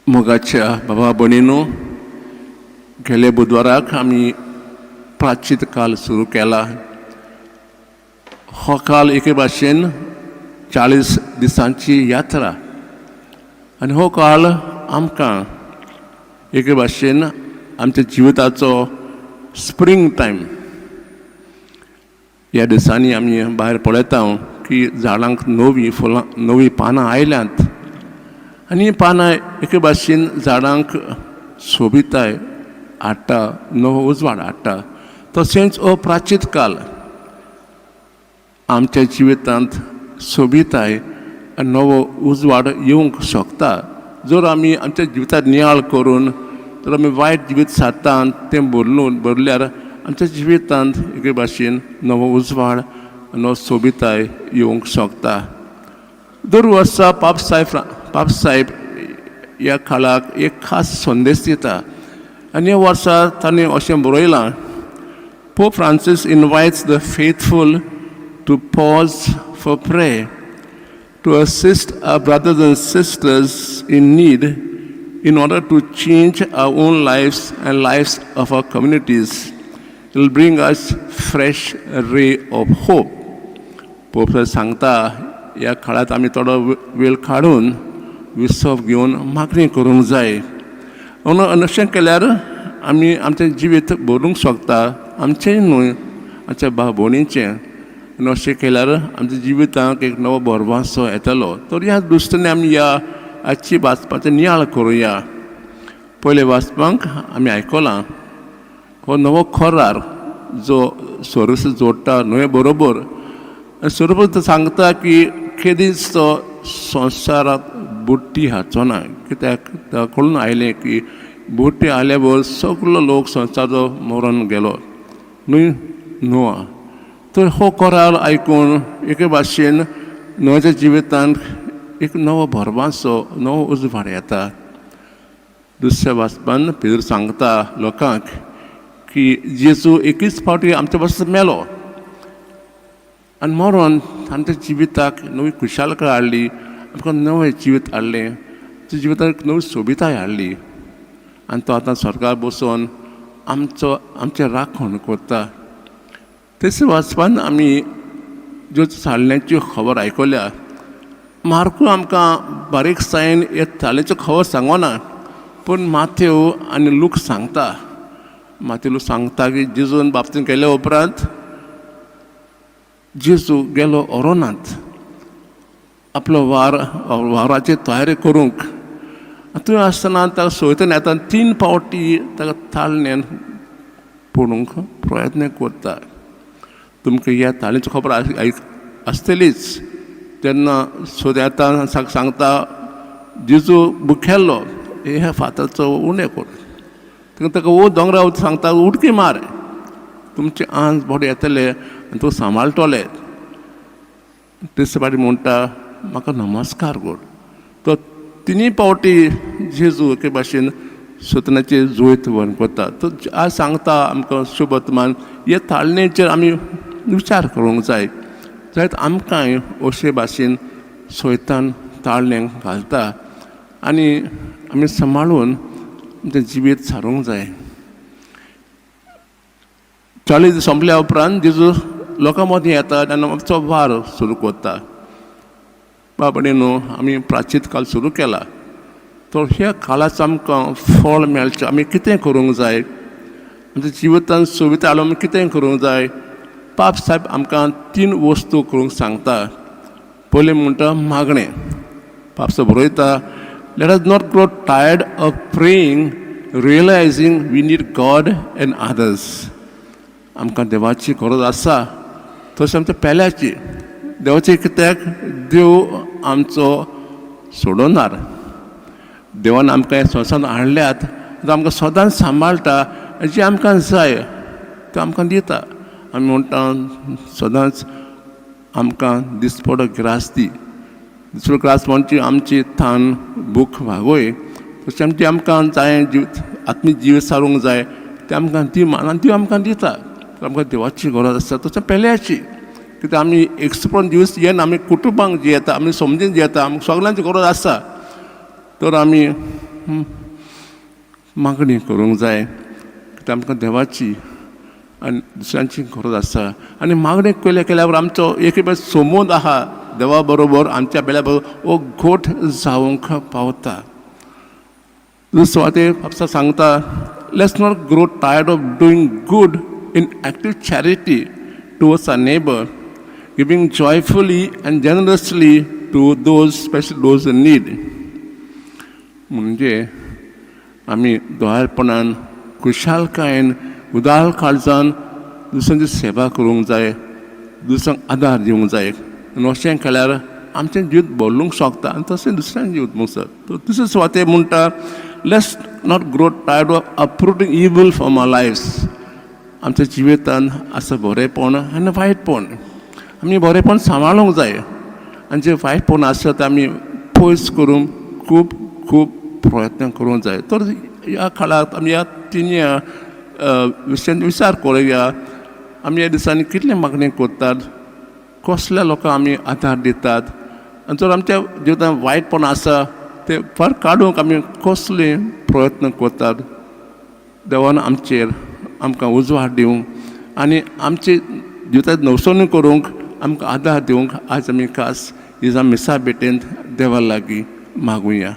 मोगाच्या बाबा भयणींनो, गेल्या बुधवाराक आमी प्राचीत काल सुरू केला. हो काल एके भाशेन 40 दिसांची यात्रा आनी हो काळ आमकां एके भाशेन आमच्या जिविताचो स्प्रिंग टायम. ह्या दिसांनी आमी भायर पळयता की झाडांक नवीं पानां आयल्यांत आनी हीं पानां एके भाशेन झाडांक सोबिताय हाडटा, नवो उजवाड हाडटा. तशेंच हो प्राचीत काल आमच्या जिवितांत सोबिताय नवो उजवाड येवंक शकता. जर आमी आमच्या जिवितांत नियाळ करून जर आमी वायट जिवीत सादतात तें बरल्यार आमच्या जिवितांत एके भाशेन नवो उजवाड, नवो सोबिताय येवंक शकता. दर वर्सा पाप साहेब ह्या काळाक एक खास संदेश दिता आनी ह्या वर्सा ताणें अशें बरयलां, Pope Francis invites the faithful to pause for prayer, to assist our brothers and sisters in need in order to change our own lives and lives of our communities. It will bring us fresh ray of hope. Pope सांगता ह्या काळात आमी थोडो वेळ काडून विसव घेवन मागणी करूंक जाय. अशें केल्यार आमी आमचें जिवीत बरोवंक शकता, आमचेंय न्हय आमच्या भाव भयणीचें. आनी अशें केल्यार आमच्या जिवितांत एक नवो भरवंसो येतलो. तर ह्या दृश्टीन आमी ह्या आजची वाचपाचें नियाळ करुया. पयले वाचपाक आमी आयकलां हो नवो खोरार जो स्वर्ग जोडटा न्हंये बरोबर. स्वर्ग सांगता की केदीच तो संवसाराक बुट्टी हाडचो ना, कित्याक कळून आयलें की बुट्टी आयल्या बरोबर सगलो लोक संवसाराचो मरण गेलो, न्हय न्हय. तर हो कोरार आयकून एके भाशेन न्हंयच्या जिवितांत एक नवो भरवंसो, नवो उजवाड येता. दुसऱ्या वाचपान पेद्र सांगता लोकांक की जेजू एकूच फावटी आमच्या पासून मेलो आनी मरून आमच्या जिविताक नवी खुशालकाय हाडली, आमकां नवें जिवीत हाडलें, त्या जिविताक नवी सोबिताय हाडली. आनी तो आतां स्वर्गार बसून आमचें राखण करता. तेच वाचपान आमी ज्यो चालण्याची खबर आयकल्या. मार्कू आमकां बारीकसायेन हे चालण्याची खबर सांगना, पूण माथेव आनी लूक सांगता. माथेव सांगता की जेजून बाप्तीन केल्या उपरांत जेजू गेलो अरोनांत आपलो वाराची तयारी करूंक. थंय आसतना ताका सोयतान येता 3 फावटी ताका ताळण्यान पडूंक प्रयत्न करता. तुमकां ह्या ताळेची खबर आसतलीच. तेन्ना येता सांगता जेजू बुखेल्लो, हे फातरचो उणें कर. तेन्ना ताका दोंगरा सांगता उडकी मार, तुमचे आंज बरें येतले आनी तूं सांबाळटले. तिसरे फावटी म्हणटा म्हाका नमस्कार कर. तो 3 फावटी जेजू एके भाशेन सतनाची जोयत वन करता. तो आज सांगता आमकां शुभ वर्तमान हे ताळणेचेर आमी विचार करूंक जाय. जायत आमकांय अशे भाशेन सोयतान ताळण्यांक घालता आनी आमी सांबाळून आमचें जिवीत सारूंक जाय. 40 दीस संपल्या उपरांत जेजू लोकां मदीं येता आनी आमचो वार सुरू करता. बाबडीनो आमी प्राचीत काल सुरू केला. तर ह्या काळाचो आमकां फळ मेळचें आमी कितें करूंक जाय, आमच्या जिवितांत सोबिता हाडून आमी कितें करूंक जाय. पाप साहेब आमकां 3 वस्तू करूंक सांगता. पयलें म्हणटा मागणें. पाप साहेब बरयता, let us not grow tired of praying, realising we need God and others. आमकां देवाची गरज आसा, तशें आमच्या पेल्याची. देवाची कित्याक देव आमचो सोडोनार. देवान आमकां ह्या संवसारांत हाडल्यात, तो आमकां सदांच सांबाळटा. जें आमकां जाय तें आमकां दिता. आमी म्हणटा सदांच आमकां दिसपडो ग्रास दी. दिसपडो ग्रास म्हणजे आमची थान भूक भागोय. तशें आमची आमकां जाय आत्मीक जीव सारूंक जाय तें आमकां दी आनी ती आमकां दिता. आमकां देवाची गरज आसता, तशें पेल्याची. कित्याक आमी एकसपण दिवस येना, आमी कुटुंबांक जियेता, आमी समजून जियेता, आमकां सगळ्यांची गरज आसा. तर आमी मागणी करूंक जाय कित्याक आमकां देवाची आनी दुसऱ्यांची गरज आसा आनी मागणी केल्यार आमचो एक समूद आहा देवा बरोबर आमच्या बेल्या बरोबर हो घोट जावंक पावता. सुवातेर पापसा सांगता let's not grow tired of doing good in active charity towards our neighbour, giving joyfully and generously to those special those in need. म्हणजे आमी दोळारपणान खुशालकायेन उदार काळजान दुसऱ्यांची सेवा करूंक जाय, दुसऱ्यांक आदार दिवंक जाय आनी अशें केल्यार आमचें जीव बदलूंक शकता आनी तशें दुसऱ्यान जीव मुसत. दुसरे सुवाते म्हणटा let's not grow tired of uprooting evil from our lifes. आमच्या जिवितान आसा बरेंपण आनी वायटपण. आमी बरेंपण सांबाळूंक जाय आनी जें वायटपण आसा तें आमी पयस करूंक खूब खूब प्रयत्न करूंक जाय. तर ह्या काळांत आमी ह्या तिनी विचार करुया आमी ह्या दिसांनी कितले मागणी करतात, कसल्या लोकांक आमी आदार दितात आनी जर आमच्या जिवितांत वायटपण आसा ते भायर काडूंक आमी कसले प्रयत्न करतात. देवान आमकां उजवाड दिवंक आनी आमचे जिवितांत नवसोनी करूंक आमकां आदार दिवंक आज आमी खास ह्या मिसा भेटेंत देवा लागीं मागुया.